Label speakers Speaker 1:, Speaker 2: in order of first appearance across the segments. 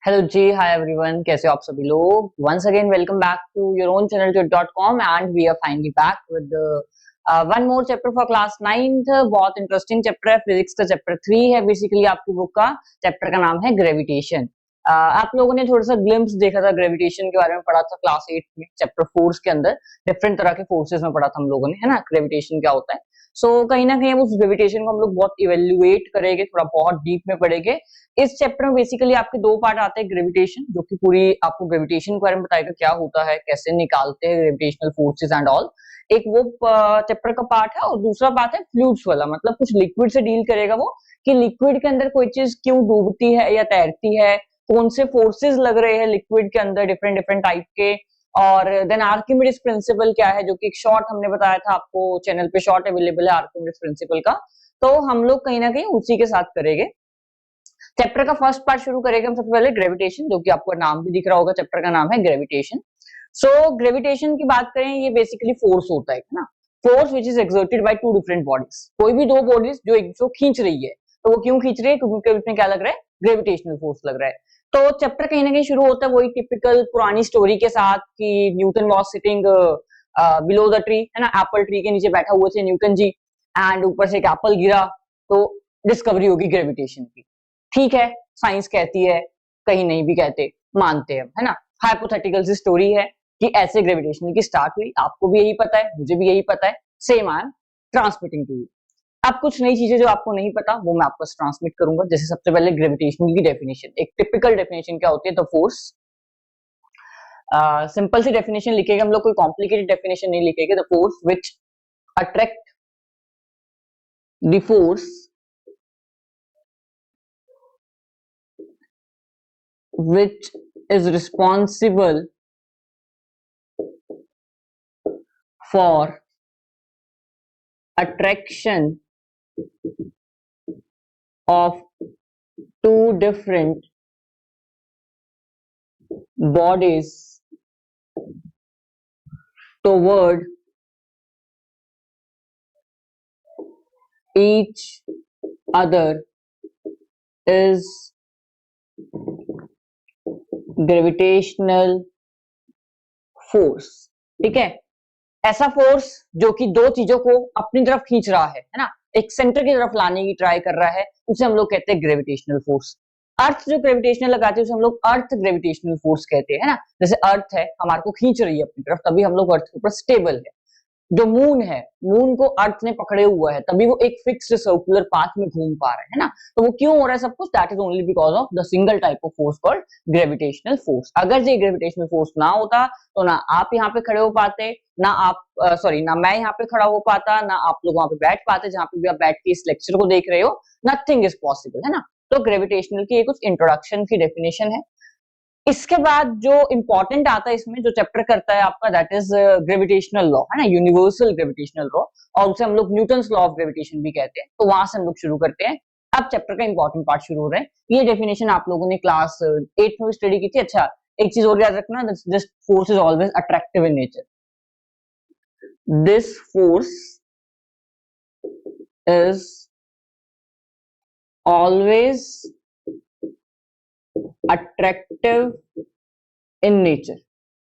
Speaker 1: Hello जी, hi everyone, कैसे हो आप सभी लोग। Once again welcome back to your own channel tutor.com and we are finally back with one more chapter for class 9th। बहुत interesting chapter है, physics का chapter 3 है basically आपकी बुक का। चैप्टर का नाम है ग्रेविटेशन। आप लोगों ने थोड़ा सा ग्लिम्स देखा था, ग्रेविटेशन के बारे में पढ़ा था क्लास 8 में चैप्टर 4 के अंदर। डिफरेंट तरह के फोर्सेस में पढ़ा था हम लोगों ने, है ना, ग्रेविटेशन क्या होता है। कहीं ना कहीं हम उस ग्रेविटेशन को हम लोग बहुत इवेल्युएट करेंगे, थोड़ा बहुत डीप में पढ़ेंगे। इस चैप्टर में बेसिकली आपके दो पार्ट आते हैं, ग्रेविटेशन जो कि पूरी आपको ग्रेविटेशन के बारे में बताएगा क्या होता है, कैसे निकालते हैं ग्रेविटेशनल फोर्सेस एंड ऑल। एक वो चैप्टर का पार्ट है, और दूसरा पार्ट है फ्लूइड्स वाला, मतलब कुछ लिक्विड से डील करेगा वो, कि लिक्विड के अंदर कोई चीज क्यों डूबती है या तैरती है, कौन से फोर्सेस लग रहे हैं लिक्विड के अंदर डिफरेंट डिफरेंट टाइप के। और देन आर्किमिडीज प्रिंसिपल क्या है, जो कि एक शॉर्ट हमने बताया था आपको, चैनल पे शॉर्ट अवेलेबल है आर्किमिडीज प्रिंसिपल का। तो हम लोग कहीं ना कहीं उसी के साथ करेंगे। चैप्टर का फर्स्ट पार्ट शुरू करेंगे हम सबसे पहले ग्रेविटेशन, जो कि आपको नाम भी दिख रहा होगा, चैप्टर का नाम है ग्रेविटेशन। ग्रेविटेशन की बात करें, ये बेसिकली फोर्स होता है ना, force which is exerted by two different bodies. कोई भी दो बॉडीज जो एक दूसरे को खींच रही है, तो वो क्यों खींच रही है, क्योंकि उसमें क्या लग रहा है, ग्रेविटेशनल फोर्स लग रहा है। तो चैप्टर कहीं ना कहीं शुरू होता है वही टिपिकल पुरानी स्टोरी के साथ, कि Newton was sitting below the tree, है ना, एप्पल ट्री के नीचे बैठा हुए थे न्यूटन जी, एंड ऊपर से एक एप्पल गिरा, तो डिस्कवरी होगी ग्रेविटेशन की। ठीक है, साइंस कहती है, कहीं नहीं भी कहते, मानते हैं, है ना। हाइपोथेटिकल सी स्टोरी है कि ऐसे ग्रेविटेशन की स्टार्ट हुई, आपको भी यही पता है, मुझे भी यही पता है, same I am transmitting to you. अब कुछ नई चीजें जो आपको नहीं पता वो मैं आपको ट्रांसमिट करूंगा। जैसे सबसे पहले ग्रेविटेशन की डेफिनेशन, एक टिपिकल डेफिनेशन क्या होती है, द फोर्स। सिंपल सी डेफिनेशन लिखेगा हम लोग, कोई कॉम्प्लिकेटेड डेफिनेशन नहीं लिखेंगे। The force which attract the force which is responsible for attraction of two different bodies toward each other is gravitational force। ठीक है, ऐसा फोर्स जो कि दो चीजों को अपनी तरफ खींच रहा है ना, एक सेंटर की तरफ लाने की ट्राई कर रहा है, उसे हम लोग कहते हैं ग्रेविटेशनल फोर्स। अर्थ जो ग्रेविटेशनल लगाते हैं उसे हम लोग अर्थ ग्रेविटेशनल फोर्स कहते हैं, है ना। जैसे अर्थ है, हमारे को खींच रही है अपनी तरफ, तभी हम लोग अर्थ के ऊपर स्टेबल है। जो मून है, मून को अर्थ ने पकड़े हुआ है, तभी वो एक फिक्स्ड सर्कुलर पाथ में घूम पा रहा है ना। तो वो क्यों हो रहा है सब कुछ, that is only because of the single type of force called gravitational force. अगर ये ग्रेविटेशनल फोर्स ना होता तो ना आप यहाँ पे खड़े हो पाते, ना आप सॉरी ना मैं यहाँ पे खड़ा हो पाता, ना आप लोग वहां पे बैठ पाते जहां पे भी आप बैठ के इस लेक्चर को देख रहे हो। नथिंग इज पॉसिबल, है ना। तो ग्रेविटेशनल की कुछ इंट्रोडक्शन की डेफिनेशन है। इसके बाद जो इंपॉर्टेंट आता है इसमें, जो चैप्टर करता है आपका, दैट इज ग्रेविटेशनल लॉ, है ना, यूनिवर्सल ग्रेविटेशनल लॉ, और उसे हम लोग न्यूटन्स लॉ ऑफ ग्रेविटेशन भी कहते हैं। तो वहां से हम लोग शुरू करते हैं। अब चैप्टर का इंपॉर्टेंट पार्ट शुरू हो रहा है। ये डेफिनेशन आप लोगों ने क्लास 8 में स्टडी की थी। अच्छा, एक चीज और याद रखना, this force is always attractive in nature. This force is always attractive in nature.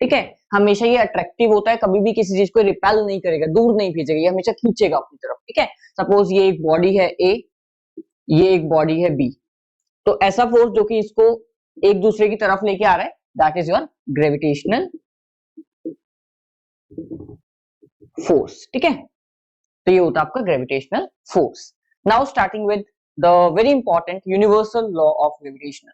Speaker 1: ठीक है, हमेशा ये अट्रैक्टिव होता है, कभी भी किसी चीज को रिपेल नहीं करेगा, दूर नहीं भेजेगा, ये हमेशा खींचेगा अपनी तरफ। ठीक है, सपोज ये एक बॉडी है ए, ये एक बॉडी है बी, तो ऐसा फोर्स जो कि इसको एक दूसरे की तरफ लेके आ रहा है, that is your gravitational force. ठीक है, तो ये होता है आपका gravitational force. Now starting with the very important universal law of gravitational.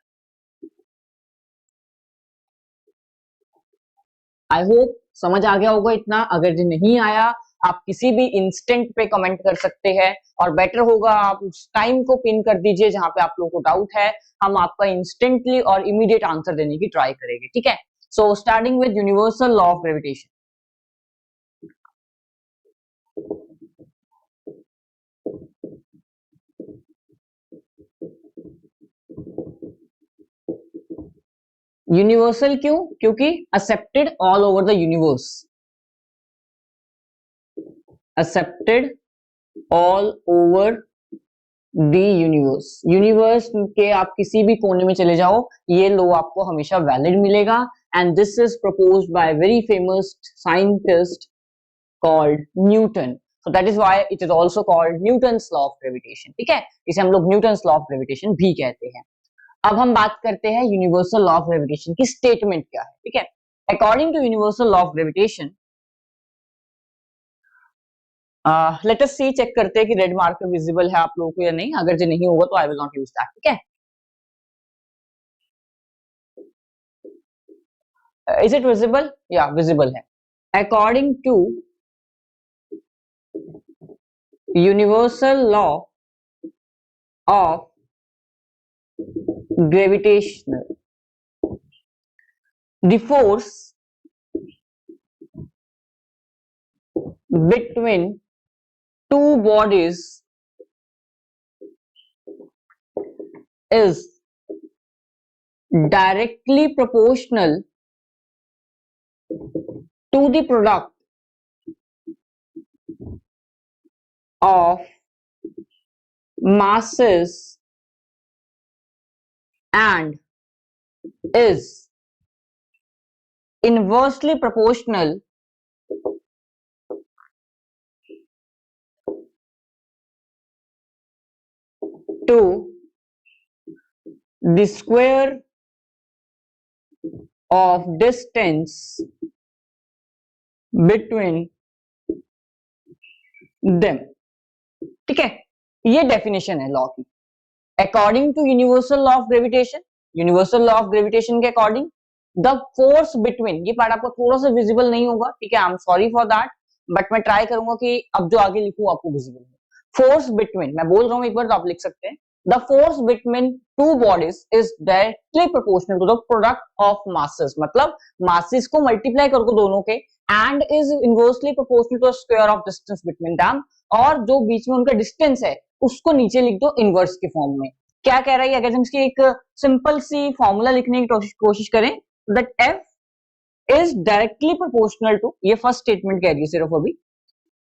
Speaker 1: I hope समझ आ गया होगा इतना। अगर ये नहीं आया, आप किसी भी इंस्टेंट पे कमेंट कर सकते हैं, और बेटर होगा आप उस टाइम को पिन कर दीजिए जहां पे आप लोगों को डाउट है, हम आपका इंस्टेंटली और इमीडिएट आंसर देने की ट्राई करेंगे। ठीक है, so starting with universal law of gravitation. Universal क्यों, क्योंकि accepted all over the universe, accepted all over the universe, universe के आप किसी भी कोने में चले जाओ, ये लॉ आपको हमेशा वैलिड मिलेगा। And this is proposed by very famous scientist called Newton, so that is why it is also called Newton's law of gravitation. ठीक है, इसे हम लोग न्यूटन्स लॉ ऑफ ग्रेविटेशन भी कहते हैं। अब हम बात करते हैं यूनिवर्सल लॉ ऑफ ग्रेविटेशन की स्टेटमेंट क्या है। ठीक है, according to universal law of gravitation, let us see, check करते हैं कि रेड मार्कर विजिबल है आप लोगों को या नहीं। अगर जो नहीं होगा तो I will not use that. ठीक है, इज इट विजिबल? या विजिबल है। According to universal law of gravitational, the force between two bodies is directly proportional to the product of masses and is inversely proportional to the square of distance between them। ठीक है, ये definition है law की। According to universal law of gravitation, universal law of gravitation के according the force between, ये part आपको थोड़ा सा विजिबल नहीं होगा, ठीक है, I am sorry for that, but मैं ट्राई करूंगा कि अब जो आगे लिखूं आपको विजिबल हो। फोर्स बिटवीन, मैं बोल रहा हूं एक बार तो आप लिख सकते हैं, the force between two bodies is directly proportional to the product of masses, मतलब मासेस को मल्टीप्लाई करो दोनों के, and is inversely proportional to square of distance between them, और जो बीच में उनका डिस्टेंस है उसको नीचे लिख दो इनवर्स के फॉर्म में। क्या कह रहा है, अगर हम इसकी एक सिंपल सी फॉर्मूला लिखने की कोशिश करें, that F is directly proportional to, ये फर्स्ट स्टेटमेंट कह रही है सिर्फ अभी,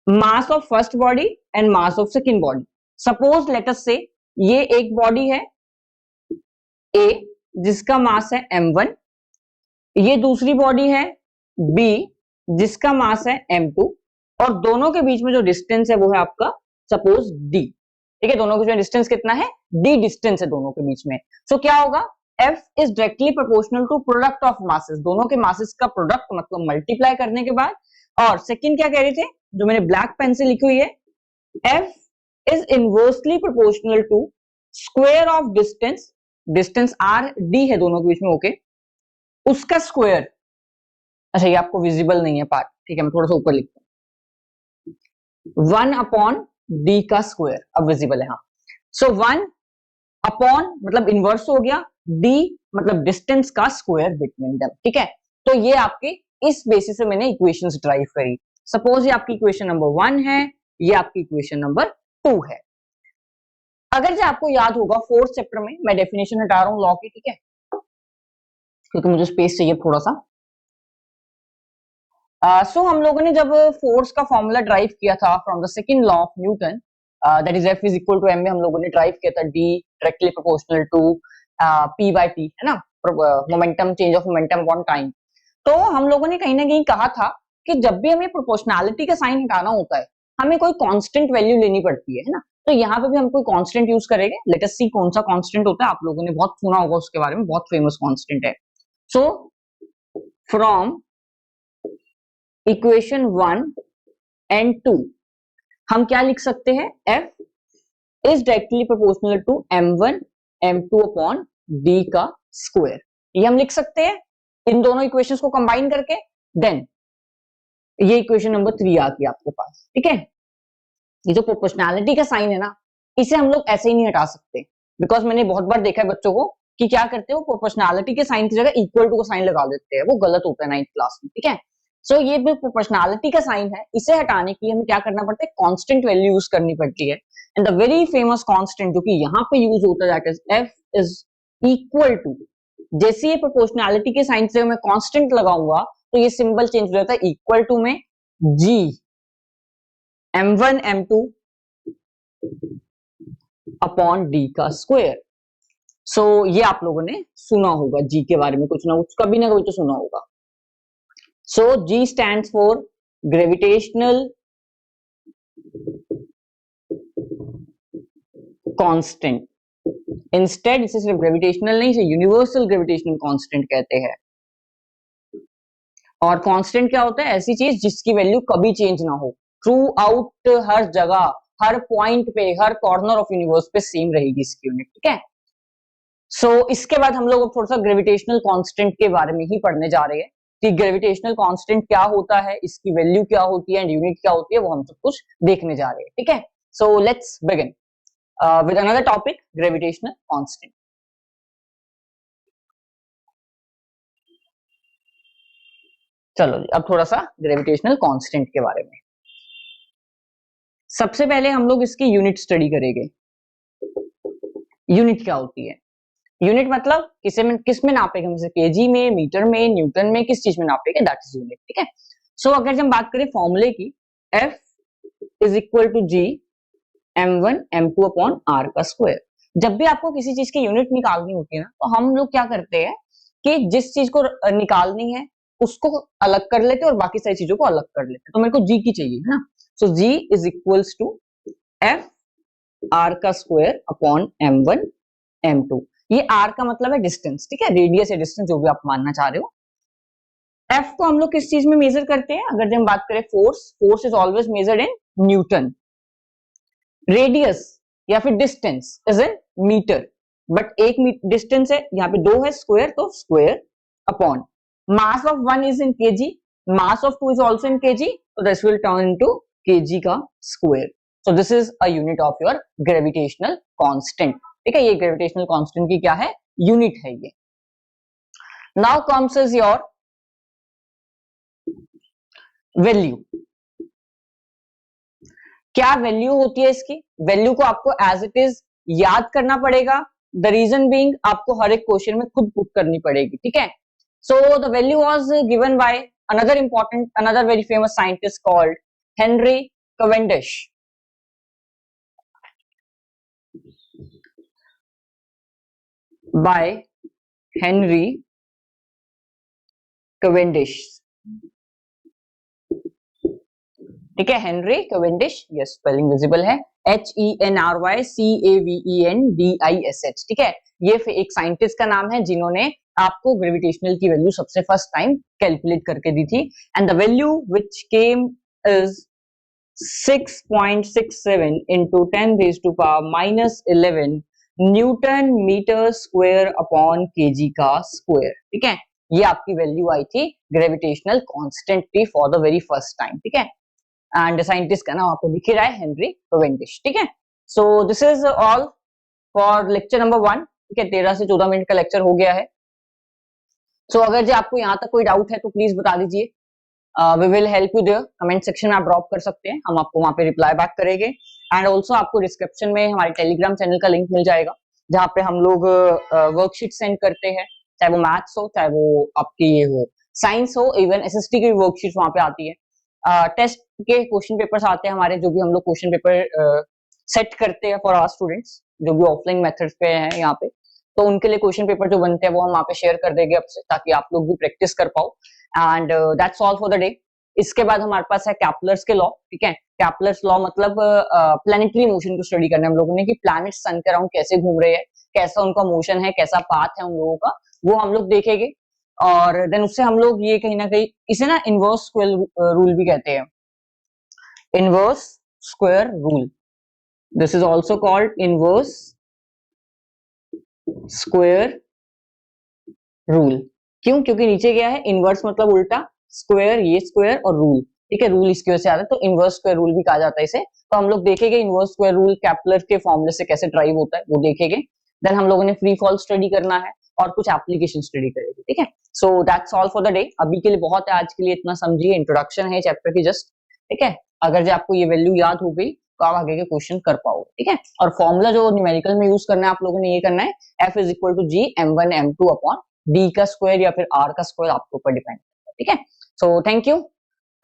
Speaker 1: mass of first body and mass of second body. Suppose let us say ये एक बॉडी है ए जिसका मास है m1, ये दूसरी बॉडी है बी जिसका मास है m2, और दोनों के बीच में जो डिस्टेंस है वो है आपका सपोज d। ठीक है, दोनों के बीच में डिस्टेंस कितना है, d डिस्टेंस है दोनों के बीच में। सो क्या होगा, f is directly proportional to product of masses, दोनों के मासेस का प्रोडक्ट मतलब मल्टीप्लाई करने के बाद। और सेकंड क्या कह रहे थे, जो मैंने ब्लैक पेन से लिखी हुई है, f is inversely proportional to square of distance, distance r d है दोनों के बीच में, ओके, उसका स्क्वायर। अच्छा, ये आपको विजिबल नहीं है पार्ट, ठीक है, मैं थोड़ा सा ऊपर लिखता हूं, 1 अपॉन d का स्क्वायर, अब विजिबल है, हाँ। सो 1 अपॉन मतलब इनवर्स हो गया, d मतलब डिस्टेंस का स्क्वायर बिटवीन देम। ठीक है, तो ये आपके इस बेसिस से मैंने इक्वेशंस ड्राइव करी। सपोज ये आपकी इक्वेशन नंबर 1 है, ये आपकी इक्वेशन नंबर 2 है। अगर जो आपको याद होगा फोर्थ चैप्टर में, मैं डेफिनेशन हटा रहा हूं लॉ की, ठीक है, क्योंकि मुझे स्पेस चाहिए थोड़ा सा। सो हम लोगों ने जब फोर्स का फॉर्मूला ड्राइव किया था from the second law of Newton, that is F is equal to M, में हम लोगों ने ड्राइव किया था D directly proportional to P by T, है ना, momentum, change of momentum upon time. तो हम लोगों ने कहीं ना कहीं कहा था कि जब भी हमें प्रोपोर्शनैलिटी का साइन हटाना होता है, हमें कोई कांस्टेंट वैल्यू लेनी पड़ती है ना। तो यहाँ पे भी हम कोई कांस्टेंट यूज करेंगे। लेट अस सी कौन सा कांस्टेंट होता है, आप लोगों ने बहुत सुना होगा उसके बारे में, बहुत फेमस कांस्टेंट है। सो फ्रॉम इक्वेशन 1 एंड 2 हम क्या लिख सकते हैं, f is directly proportional to m1 m2 upon d का स्क्वायर, ये हम लिख सकते हैं इन दोनों इक्वेशंस को कंबाइन करके। देन ये इक्वेशन नंबर 3 आ गई आपके पास। ठीक है, ये जो प्रोपोर्शनैलिटी का साइन है ना, इसे हम लोग ऐसे ही नहीं हटा सकते, बिकॉज मैंने बहुत बार देखा है बच्चों को कि क्या करते हो, प्रोपोर्शनैलिटी के साइन की जगह इक्वल टू का साइन लगा देते हैं, वो गलत होता है 9th क्लास में। ठीक है, सो ये भी प्रोपोर्शनैलिटी का साइन है, इसे हटाने के लिए हमें क्या करना पड़ता है, कांस्टेंट वैल्यू यूज करनी पड़ती है। And the very famous constant जो कि यहाँ पे यूज होता है, that is f is equal to, जैसे ये प्रोपोर्शनैलिटी के साइन से मैं कांस्टेंट लगाऊंगा तो ये सिंबल चेंज हो जाता है, इक्वल टू में g m1 m2 upon D का स्क्वायर। सो ये आप लोगों ने सुना होगा जी के बारे में, कुछ ना कुछ कभी ना कभी तो सुना होगा। So G stands for gravitational constant. Instead इसे सिर्फ ग्रेविटेशनल नहीं, इसे यूनिवर्सल ग्रेविटेशनल कांस्टेंट कहते हैं। और कांस्टेंट क्या होता है? ऐसी चीज जिसकी वैल्यू कभी चेंज ना हो, थ्रू आउट, हर जगह, हर पॉइंट पे, हर कॉर्नर ऑफ यूनिवर्स पे सेम रहेगी इसकी यूनिट, ठीक है। सो इसके बाद हम लोग थोड़ा सा ग्रेविटेशनल कांस्टेंट के बारे में ही पढ़ने जा रहे हैं कि ग्रेविटेशनल कांस्टेंट क्या होता है, इसकी वैल्यू क्या होती है एंड यूनिट क्या होती है, वो हम सब कुछ देखने जा रहे हैं, ठीक है। So let's begin with another topic, gravitational constant. चलो जी, अब थोड़ा सा ग्रेविटेशनल कांस्टेंट के बारे में। सबसे पहले हम लोग इसकी यूनिट स्टडी करेंगे। यूनिट क्या होती है? यूनिट मतलब किस में नापेंगे हम इसे? केजी में, मीटर में, न्यूटन में, किस चीज में नापेंगे? दैट इज यूनिट, ठीक है। सो अगर हम बात करें फॉर्मूले की, F is equal to G m1 m2 upon r का स्क्वायर। जब भी आपको किसी चीज की यूनिट निकालनी होती है ना, तो हम लोग क्या करते हैं कि जिस चीज को निकालनी है उसको अलग कर लेते हैं और बाकी सारी चीजों को अलग कर लेते हैं। तो मेरे को जी की चाहिए है ना, so G is equals to F R का स्क्वायर अपॉन m1 m2। ये r का मतलब है डिस्टेंस, ठीक है, रेडियस या डिस्टेंस जो भी आप मानना चाह रहे हो। F को हम लोग किस चीज में मेजर करते हैं? अगर हम बात करें force, force is always measured in newton. Radius या फिर distance is in metre, but एक डिस्टेंस है, यहाँ पे दो है स्क्वायर, तो square upon mass of one is in kg, mass of two is also in kg, so this will turn into kg का square. so this is a unit of your gravitational constant, ठीक है। ये gravitational constant की क्या है? Unit है ये। Now comes is your value. क्या वैल्यू होती है इसकी? वैल्यू को आपको एज इट इज याद करना पड़ेगा। द रीजन बीइंग आपको हर एक क्वेश्चन में खुद पुट करनी पड़ेगी, ठीक है। So the value was given by another very famous scientist called Henry Cavendish. By Henry Cavendish, ठीक है, Henry Cavendish, yes spelling visible है, HENRYCAVENDISH, ठीक है। ये एक साइंटिस्ट का नाम है जिन्होंने आपको ग्रेविटेशनल की वैल्यू सबसे फर्स्ट टाइम कैलकुलेट करके दी थी, and the value which came is 6.67 into 10 raised to power minus 11 newton metre square upon kg का स्क्वायर, ठीक है। ये आपकी वैल्यू आई थी ग्रेविटेशनल कांस्टेंट की for the very first time, ठीक है। एंड साइंटिस्ट का नाम आपको दिख ही रहा है, हेनरी कैवेंडिश, ठीक है। So this is all for lecture number 1, ठीक है। 13 से 14 मिनट का लेक्चर हो गया है। सो अगर जो आपको यहाँ तक कोई डाउट है तो प्लीज बता दीजिए, we will help you there. Comment section में आप ड्रॉप कर सकते हैं, हम आपको वहां पे रिप्लाई बैक करेंगे। एंड ऑल्सो आपको डिस्क्रिप्शन में हमारे टेलीग्राम चैनल का लिंक मिल जाएगा, जहाँ पे हम लोग वर्कशीट सेंड करते हैं, चाहे वो मैथ्स हो, चाहे वो आपकी ये हो साइंस हो, इवन एसएसटी की वर्कशीट वहां पे आती है। टेस्ट के क्वेश्चन पेपर्स आते हैं हमारे, जो भी हम लोग क्वेश्चन पेपर सेट करते हैं फॉर आवर स्टूडेंट्स, जो भी ऑफलाइन मेथड्स पे हैं यहाँ पे, तो उनके लिए क्वेश्चन पेपर जो बनते हैं वो हम वहाँ पे शेयर कर देंगे आपसे, ताकि आप लोग भी प्रैक्टिस कर पाओ। And that's all for the day. इसके बाद हमारे पास है कैप्लर्स के लॉ, ठीक है। कैप्लर्स लॉ मतलब प्लैनेटरी मोशन को स्टडी करना है हम लोगों ने, कि प्लैनेट सन के अराउंड कैसे घूम रहे हैं, कैसा उनका मोशन है, कैसा पाथ है उन लोगों का, वो हम लोग देखेंगे। और देन उससे हम लोग ये कहीं ना कहीं इसे ना इनवर्स स्क्वायर रूल भी कहते हैं, inverse square rule. This is also called inverse square rule. क्यों? क्योंकि नीचे क्या है, इनवर्स मतलब उल्टा, स्क्वायर ये स्क्वायर और रूल, ठीक है, रूल इसकी वजह से आता है, तो इनवर्स स्क्वायर रूल भी कहा जाता है इसे। तो हम लोग देखेंगे इनवर्स स्क्वायर रूल कैप्लर के फॉर्मूले से कैसे ड्राइव होता है, वो देखेंगे। देन हम लोगों ने फ्री फॉल स्टडी करना है और कुछ एप्लीकेशन स्टडी करेंगे, ठीक है। So that's all for the day. अभी के लिए बहुत है, आज के लिए इतना समझिए, इंट्रोडक्शन है चैप्टर की जस्ट, ठीक है। अगर जो आपको ये वैल्यू याद हो गई तो आप आगे के क्वेश्चन कर पाओगे, ठीक है। और फॉर्मूला जो न्यूमेरिकल में यूज करना है आप लोगों ने ये करना है, F is equal to G m1 m2 upon D का स्क्वायर या फिर आर का स्क्वायर, आपके ऊपर डिपेंड करता है, ठीक है। So thank you.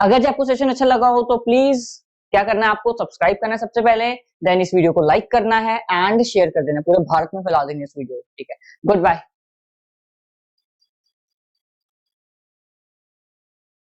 Speaker 1: अगर जो आपको सेशन अच्छा लगा हो तो प्लीज क्या करना है आपको, सब्सक्राइब करना है सबसे पहले, देन इस वीडियो को लाइक करना है एंड शेयर कर देना, पूरे भारत में फैला देंगे इस वीडियो, ठीक है। Good bye.